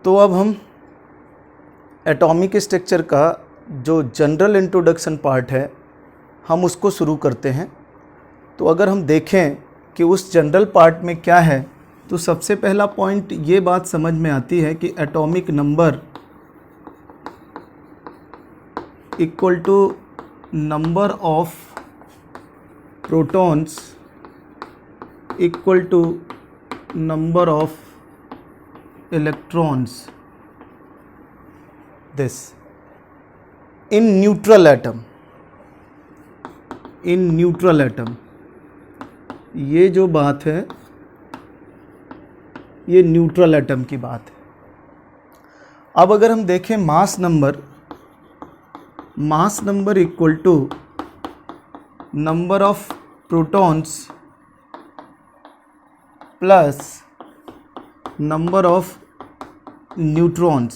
तो अब हम एटॉमिक स्ट्रक्चर का जो जनरल इंट्रोडक्शन पार्ट है हम उसको शुरू करते हैं। तो अगर हम देखें कि उस जनरल पार्ट में क्या है, तो सबसे पहला पॉइंट ये बात समझ में आती है कि atomic number equal to number of protons equal to number of electrons this in neutral atom. In neutral atom, ये जो बात है ये न्यूट्रल एटम की बात है। अब अगर हम देखें mass number equal to number of protons plus number of neutrons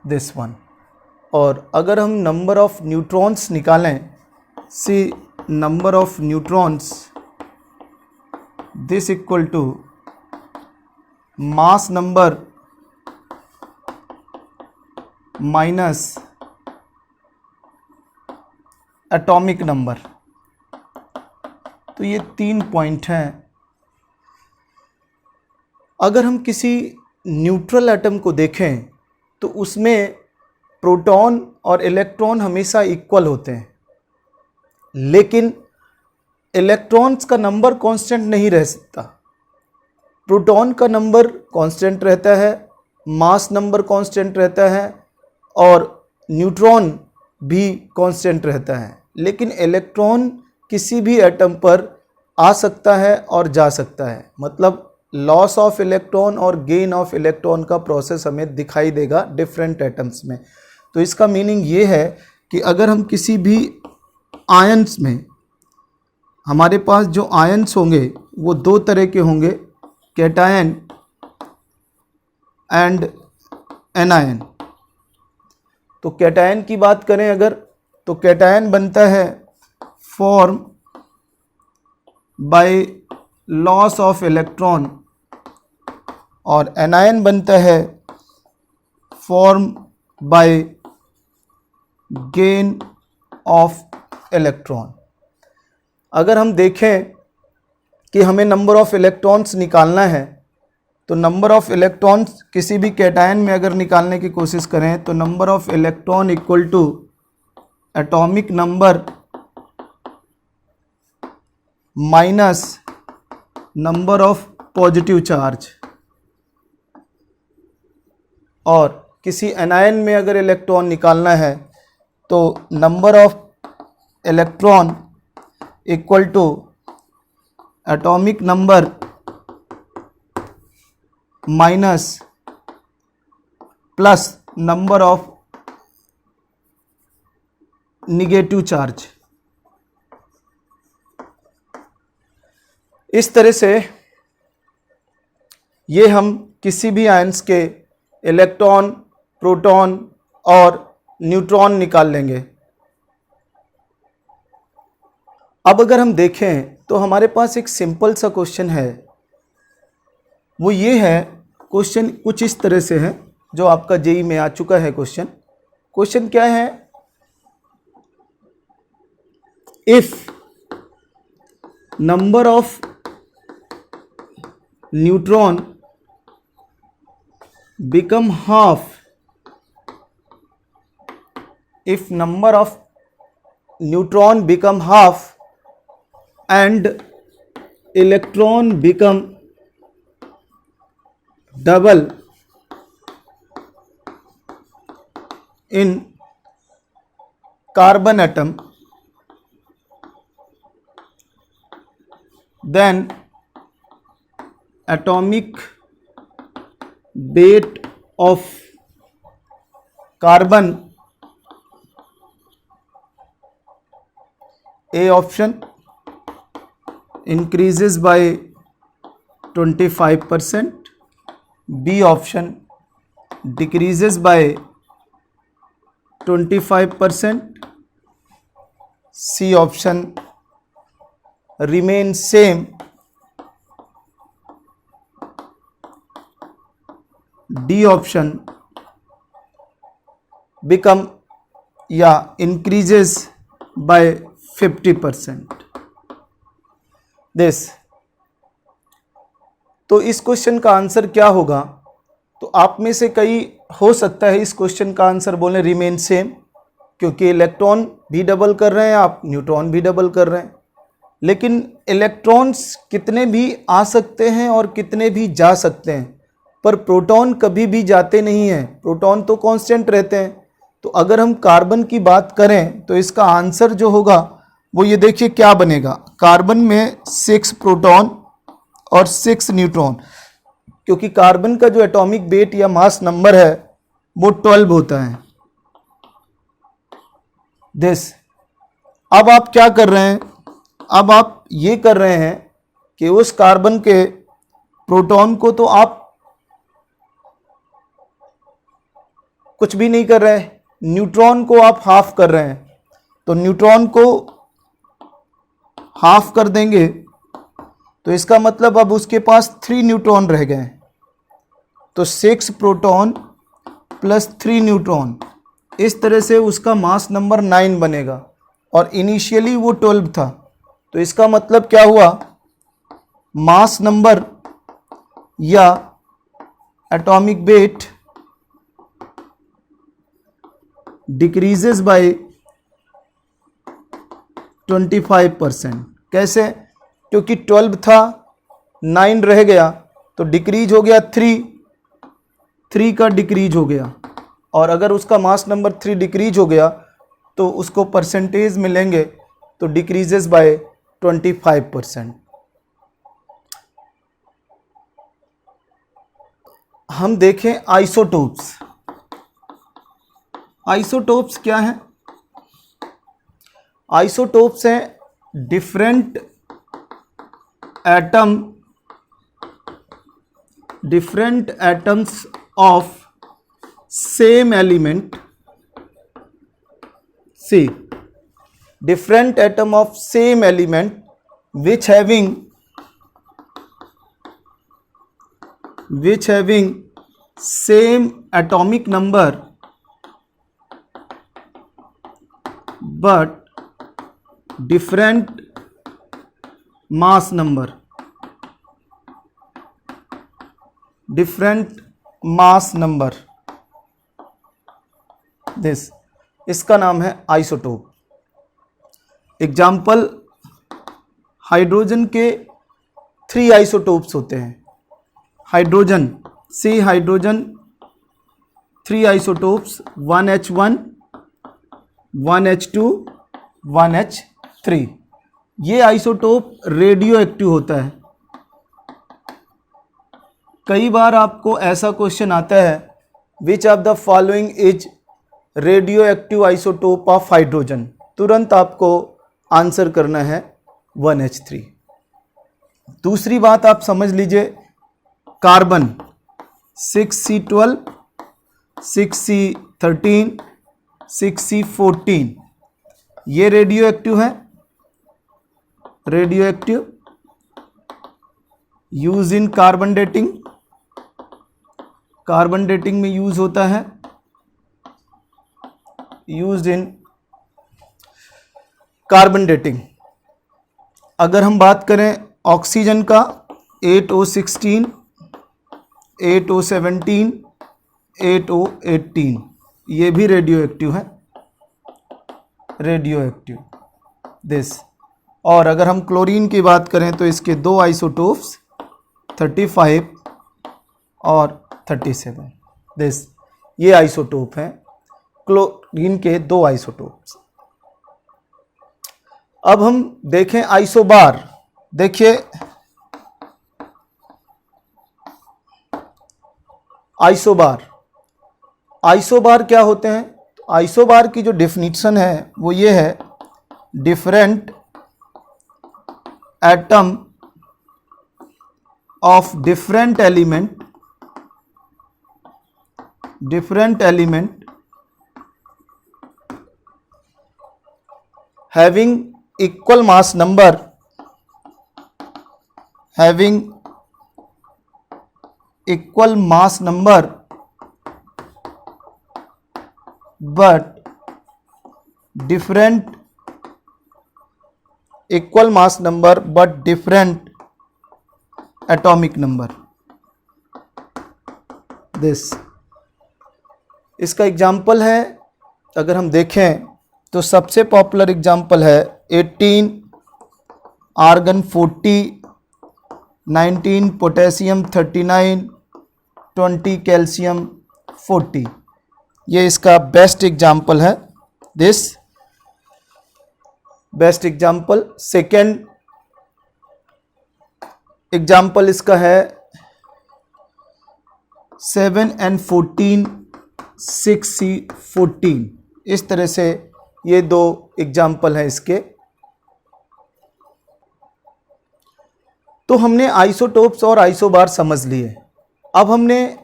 this one. और अगर हम नंबर ऑफ न्यूट्रॉन्स निकालें, see number of neutrons this equal to mass number minus atomic number. तो ये 3 पॉइंट हैं। अगर हम किसी न्यूट्रल एटम को देखें तो उसमें प्रोटॉन और इलेक्ट्रॉन हमेशा इक्वल होते हैं, लेकिन इलेक्ट्रॉन्स का नंबर कांस्टेंट नहीं रह सकता। प्रोटॉन का नंबर कांस्टेंट रहता है, मास नंबर कांस्टेंट रहता है और न्यूट्रॉन भी कांस्टेंट रहता है, लेकिन इलेक्ट्रॉन किसी भी एटम पर आ सकता है और जा सकता है। मतलब लॉस ऑफ इलेक्ट्रॉन और गेन ऑफ इलेक्ट्रॉन का प्रोसेस हमें दिखाई देगा डिफरेंट एटम्स में। तो इसका मीनिंग ये है कि अगर हम किसी भी आयंस में, हमारे पास जो आयंस होंगे वो 2 तरह के होंगे, कैटायन एंड एनायन। तो कैटायन की बात करें अगर, तो कैटायन बनता है form by loss of electron और एनायन बनता है form by gain of electron. अगर हम देखें कि हमें नंबर ऑफ इलेक्ट्रॉन्स निकालना है, तो नंबर ऑफ इलेक्ट्रॉन्स किसी भी कैटायन में अगर निकालने की कोशिश करें तो number of electron equal to atomic number minus number of positive charge. और किसी एनायन में अगर इलेक्ट्रॉन निकालना है तो number of electron equal to atomic number minus plus number of negative charge. इस तरह से ये हम किसी भी आयंस के इलेक्ट्रॉन, प्रोटॉन और न्यूट्रॉन निकाल लेंगे। अब अगर हम देखें तो हमारे पास एक सिंपल सा क्वेश्चन है, वो ये है, क्वेश्चन कुछ इस तरह से है जो आपका जेईई में आ चुका है। क्वेश्चन क्या है, if number of neutron become half, if number of neutron become half and electron become double in carbon atom, then atomic weight of carbon, A option, increases by 25%, B option decreases by 25%, C option remains same D option become या increases by 50%. this तो इस question का answer क्या होगा? तो आप में से कई हो सकता है इस क्वेश्चन का आंसर बोले रिमेन सेम, क्योंकि इलेक्ट्रॉन भी डबल कर रहे हैं आप, न्यूट्रॉन भी डबल कर रहे हैं, लेकिन इलेक्ट्रॉन्स कितने भी आ सकते हैं और कितने भी जा सकते हैं, पर प्रोटॉन कभी भी जाते नहीं हैं, प्रोटॉन तो कांस्टेंट रहते हैं। तो अगर हम कार्बन की बात करें तो इसका आंसर जो होगा वो ये देखिए क्या बनेगा, कार्बन में 6 प्रोटॉन और 6 न्यूट्रॉन, क्योंकि कार्बन का जो एटॉमिक वेट या मास नंबर है वो 12 होता है। दिस अब आप क्या कर रहे हैं, अब आप ये कर रहे हैं कि उस कार्बन के प्रोटॉन को तो आप कुछ भी नहीं कर रहे हैं, न्यूट्रॉन को आप हाफ कर रहे हैं, तो न्यूट्रॉन को हाफ कर देंगे तो इसका मतलब अब उसके पास 3 न्यूट्रॉन रह गए, तो 6 प्रोटॉन प्लस 3 न्यूट्रॉन, इस तरह से उसका मास नंबर 9 बनेगा और इनिशियली वो 12 था। तो इसका मतलब क्या हुआ, मास नंबर या एटॉमिक वेट डिक्रीजेस बाय 25%। कैसे? क्योंकि 12 था, 9 रह गया, तो डिक्रीज हो गया 3 का डिक्रीज हो गया, और अगर उसका मास नंबर 3 डिक्रीज हो गया तो उसको परसेंटेज मिलेंगे, तो डिक्रीजेस बाय 25%। हम देखें आइसोटोप्स। आइसोटोप्स क्या है? आइसोटोप्स हैं different atoms of same element, see different atom of same element which having same atomic number but different mass number, this इसका नाम है आइसोटोप। एग्जाम्पल, हाइड्रोजन के 3 आइसोटोप्स होते हैं। हाइड्रोजन, सी hydrogen 3 isotopes, 1H1, 1H2, 1H3। ये isotope radio active होता है। कई बार आपको ऐसा क्वेश्चन आता है, which of the following is radio active isotope of hydrogen, तुरंत आपको आंसर करना है 1H3। दूसरी बात आप समझ लीजिए, कार्बन 6C12, 6C13, 6C14, ये रेडियो एक्टिव है। Radio active use in carbon dating, carbon dating में यूज होता है, यूज्ड इन कार्बन डेटिंग। अगर हम बात करें ऑक्सीजन का, 8O16, 8O17, 8O18, ये भी रेडियो एक्टिव है, रेडियो एक्टिव दिस। और अगर हम क्लोरीन की बात करें तो इसके 2 आइसोटोप्स 35 और 37 दिस, ये आइसोटोप हैं क्लोरीन के 2 आइसोटोप्स। अब हम देखें आइसोबार। देखिए आइसोबार, आइसोबार क्या होते हैं? तो आइसोबार की जो डेफिनेशन है वो ये है, different atom of different element having equal mass number, having equal mass number but different equal mass number but different atomic number. This इसका एग्जाम्पल है, अगर हम देखें तो सबसे पॉपुलर एग्जाम्पल है 18 आर्गन 40, 19 पोटेशियम 39, 20 कैल्शियम 40. ये इसका बेस्ट एग्जाम्पल है. This best example. Second example इसका है 7 and 14, 6C 14. इस तरह से ये दो एग्जाम्पल हैं इसके. तो हमने आइसोटोप्स और आइसोबार समझ लिए. अब हमने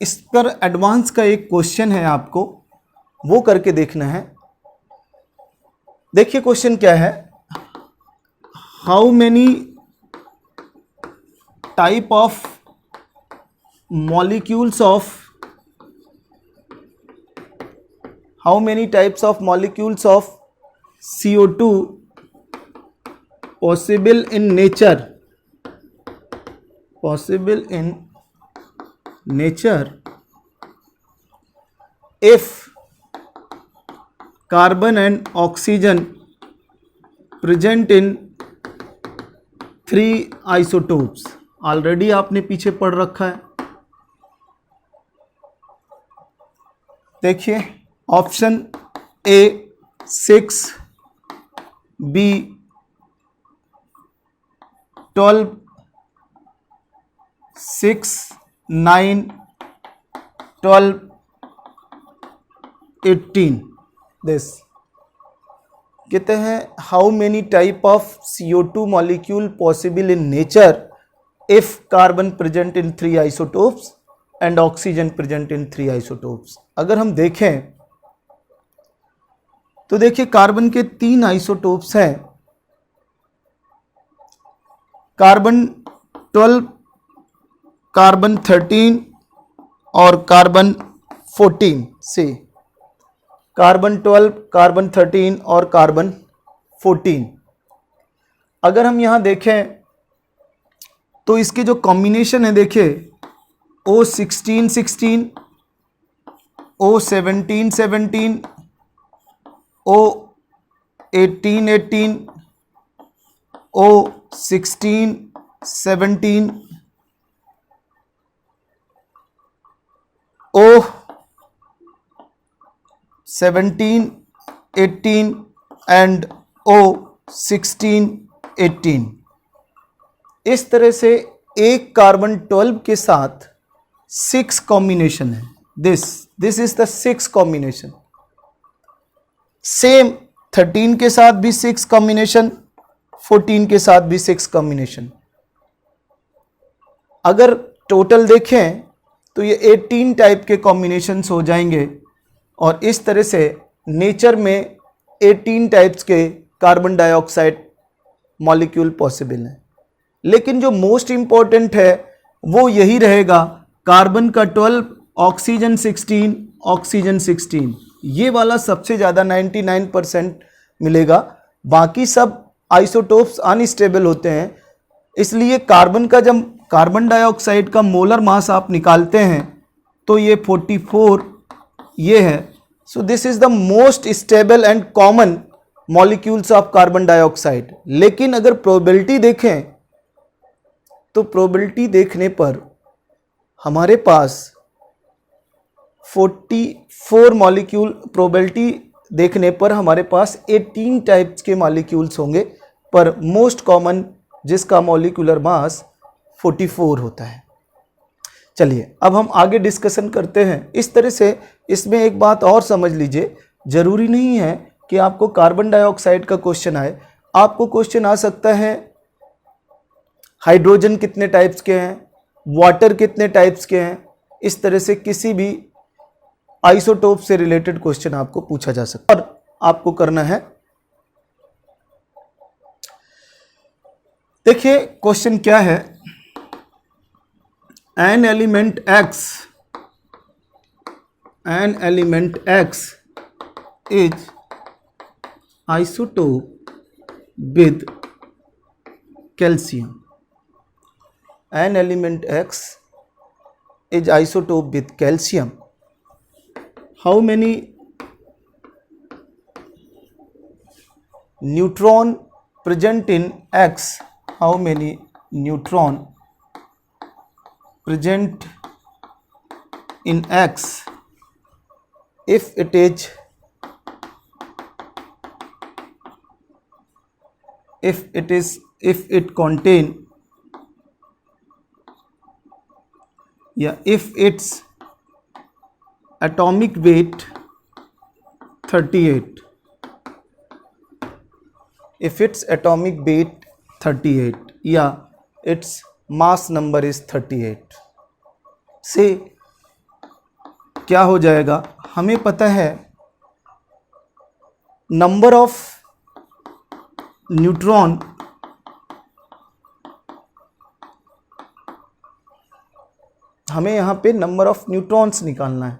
इस पर एडवांस का एक क्वेश्चन है, आपको वो करके देखना है. देखिए क्वेश्चन क्या है. How many type of molecules of CO2 possible in nature if carbon and oxygen present in 3 isotopes. Already आपने पीछे पढ़ रखा है. देखिए ऑप्शन ए 6, बी 12, 6, 9, 12, 18. दिस कहते हैं how many type of CO2 molecule possible in nature if carbon present in 3 isotopes and oxygen present in 3 isotopes. अगर हम देखें तो देखिए कार्बन के 3 आइसोटोप्स हैं. कार्बन 12, कार्बन 13 और कार्बन 14 से. कार्बन 12, कार्बन 13 और कार्बन 14. अगर हम यहां देखें तो इसके जो कॉम्बिनेशन है देखिए O16 16, O17 17, O18 18, O16 17, O17 18 and O16 18. इस तरह से एक कार्बन 12 के साथ 6 कॉम्बिनेशन है. This is the 6 combination. Same 13 के साथ भी 6 कॉम्बिनेशन, 14 के साथ भी 6 कॉम्बिनेशन. अगर टोटल देखें तो ये 18 टाइप के कॉम्बिनेशंस हो जाएंगे. और इस तरह से नेचर में 18 टाइप्स के कार्बन डाइऑक्साइड मॉलिक्यूल पॉसिबल हैं. लेकिन जो मोस्ट इंपॉर्टेंट है वो यही रहेगा, कार्बन का 12, ऑक्सीजन 16, ऑक्सीजन 16. ये वाला सबसे ज़्यादा 99% मिलेगा. बाकी सब आइसोटोप्स अनस्टेबल होते हैं. इसलिए कार्बन का जब कार्बन डाइऑक्साइड का मोलर मास आप निकालते हैं तो ये 44 ये है. So this is the most stable and common molecules of carbon dioxide. लेकिन अगर प्रोबेबिलिटी देखें तो प्रोबेबिलिटी देखने पर हमारे पास 44 मॉलिक्यूल, प्रोबेबिलिटी देखने पर हमारे पास 18 टाइप्स के मॉलिक्यूल्स होंगे, पर मोस्ट कॉमन जिसका मॉलिक्यूलर मास 44 होता है. चलिए अब हम आगे डिस्कशन करते हैं. इस तरह से इसमें एक बात और समझ लीजिए, ज़रूरी नहीं है कि आपको कार्बन डाइऑक्साइड का क्वेश्चन आए. आपको क्वेश्चन आ सकता है हाइड्रोजन कितने टाइप्स के हैं, वाटर कितने टाइप्स के हैं. इस तरह से किसी भी आइसोटोप से रिलेटेड क्वेश्चन आपको पूछा जा सकता है. और आपको करना है, देखिए क्वेश्चन क्या है. An element X is isotope with calcium. An element X is isotope with calcium. How many neutron present in X? How many neutron present in X if it contain, if its atomic weight 38, if its atomic weight 38 या its mass number is 38 से क्या हो जाएगा? हमें पता है number of neutron हमें यहाँ पे नंबर ऑफ न्यूट्रॉन्स निकालना है,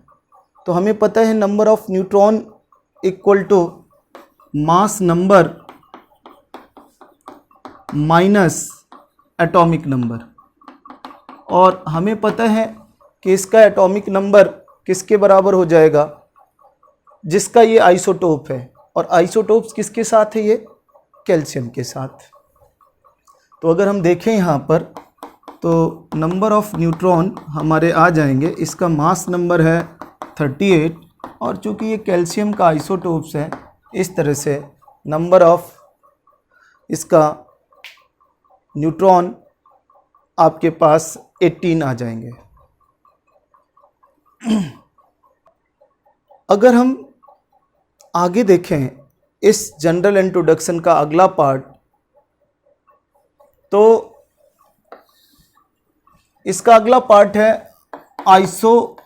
तो हमें पता है number of neutron equal to mass number minus atomic number, और हमें पता है कि इसका एटॉमिक नंबर किसके बराबर हो जाएगा? जिसका ये आइसोटोप है, और आइसोटोप्स किसके साथ है? ये कैल्शियम के साथ। तो अगर हम देखें यहाँ पर तो नंबर ऑफ न्यूट्रॉन हमारे आ जाएंगे, इसका मास नंबर है 38, और चूँकि ये कैल्शियम का आइसोटोप्स है, इस तरह से नंबर ऑफ इसका न्यूट्रॉन आपके पास 18 आ जाएंगे। अगर हम आगे देखें इस जनरल इंट्रोडक्शन का अगला पार्ट, तो इसका अगला पार्ट है iso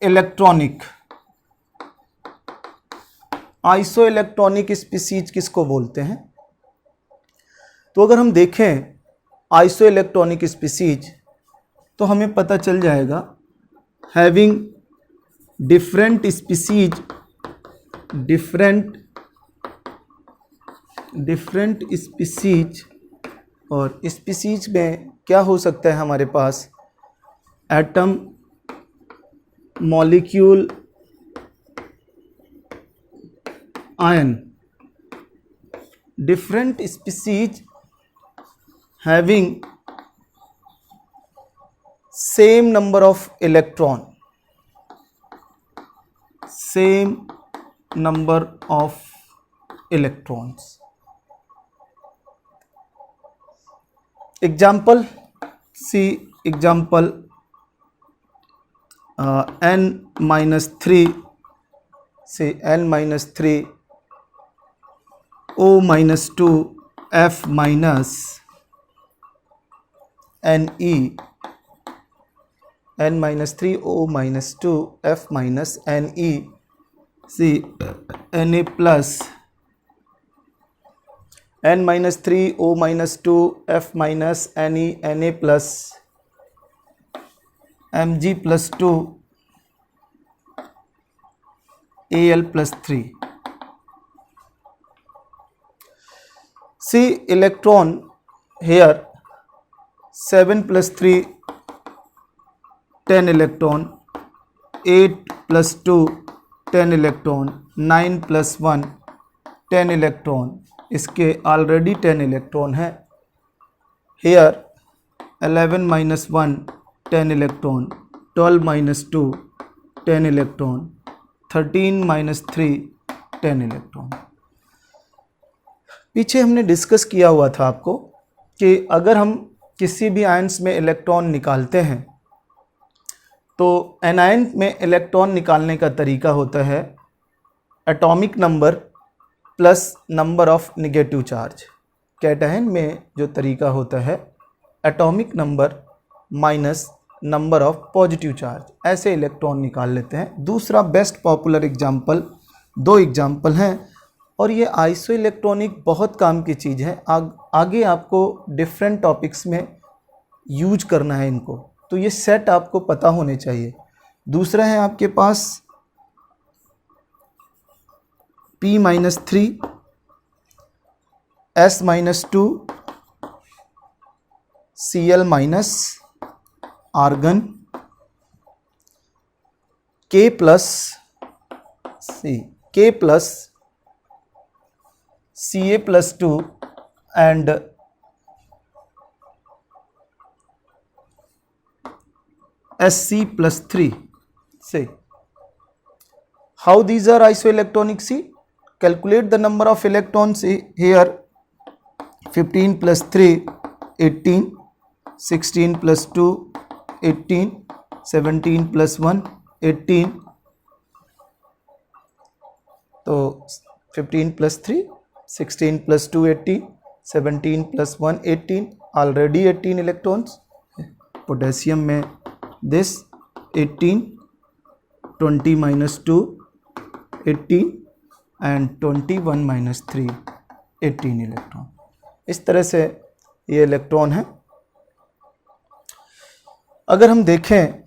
electronic. Iso electronic species किसको बोलते हैं? तो अगर हम देखें आइसो इलेक्ट्रॉनिक स्पीसीज, तो हमें पता चल जाएगा having different species, different species, और स्पीसीज में क्या हो सकता है हमारे पास? Atom, molecule, ion. Different species having same number of electron, same number of electrons. Example, see example n minus 3, say n minus 3, O minus 2, F minus Ne, n minus 3, O minus 2, F minus Ne, see Na plus, n minus 3, O minus 2, F minus Ne, Na plus, Mg plus 2, Al plus 3. See electron here, 7 plus 3, 10 electron, 8 plus 2, 10 electron, 9 plus 1, 10 electron, इसके already 10 electron है। Here 11 minus 1, 10 electron, 12 minus 2, 10 electron, 13 minus 3, 10 electron। पीछे हमने discuss किया हुआ था आपको कि अगर हम किसी भी आयन्स में इलेक्ट्रॉन निकालते हैं, तो एनायन में इलेक्ट्रॉन निकालने का तरीका होता है atomic number plus number of negative charge. Cation में जो तरीका होता है atomic number minus number of positive charge, ऐसे इलेक्ट्रॉन निकाल लेते हैं। दूसरा बेस्ट पॉपुलर एग्जाम्पल, 2 एग्जाम्पल हैं, और ये आइसो इलेक्ट्रॉनिक बहुत काम की चीज़ है। आगे आपको डिफरेंट टॉपिक्स में यूज करना है इनको, तो ये सेट आपको पता होने चाहिए। दूसरा है आपके पास P minus 3, S minus 2, Cl minus argon, K plus Ca plus 2 and Sc plus 3. Say, how these are isoelectronic? See, calculate the number of electrons here. 15 plus 3, 18, 16 plus 2, 18, 17 plus 1, 18. So 15 plus 3, 16 plus 2, 18, 17 plus 1, 18. Already 18 electrons. Potassium में this 18, 20 minus 2, 18 and 21 minus 3, 18 electron. इस तरह से ये electron है. अगर हम देखें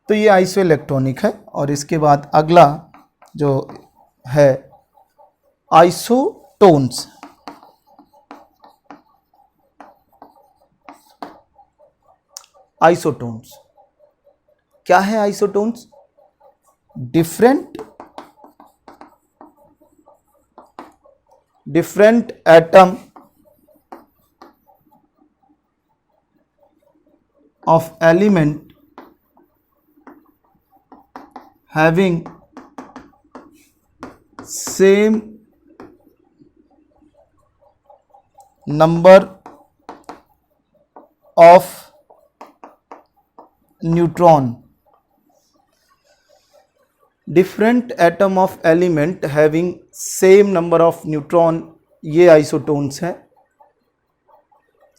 तो ये आइसो इलेक्ट्रॉनिक है. और इसके बाद अगला जो है आइसोटोन्स. आइसोटोन्स क्या है? Isotones different atom of element having same number of neutron. Different atom of element having same number of neutron, ये आइसोटोन्स हैं.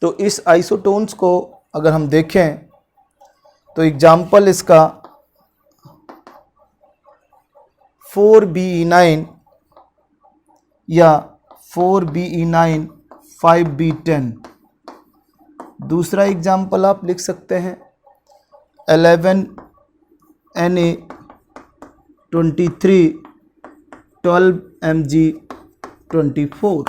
तो इस आइसोटोन्स को अगर हम देखें तो एग्जाम्पल इसका 4Be9 या 4Be9 5B10. दूसरा एग्जाम्पल आप लिख सकते हैं 11Na23 12Mg24.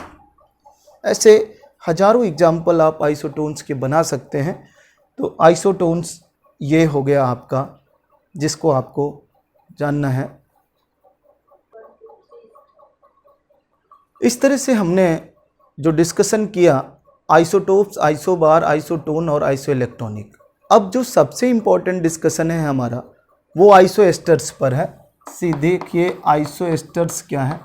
ऐसे हजारों एग्जाम्पल आप आइसोटोन्स के बना सकते हैं. तो आइसोटोन्स ये हो गया आपका, जिसको आपको जानना है. इस तरह से हमने जो डिस्कशन किया आइसोटोप्स, आइसोबार, आइसोटोन और आइसो इलेक्ट्रॉनिक. अब जो सबसे इम्पोर्टेंट डिस्कशन है हमारा वो आइसो एस्टर्स पर है. देखिए आइसो एस्टर्स क्या है.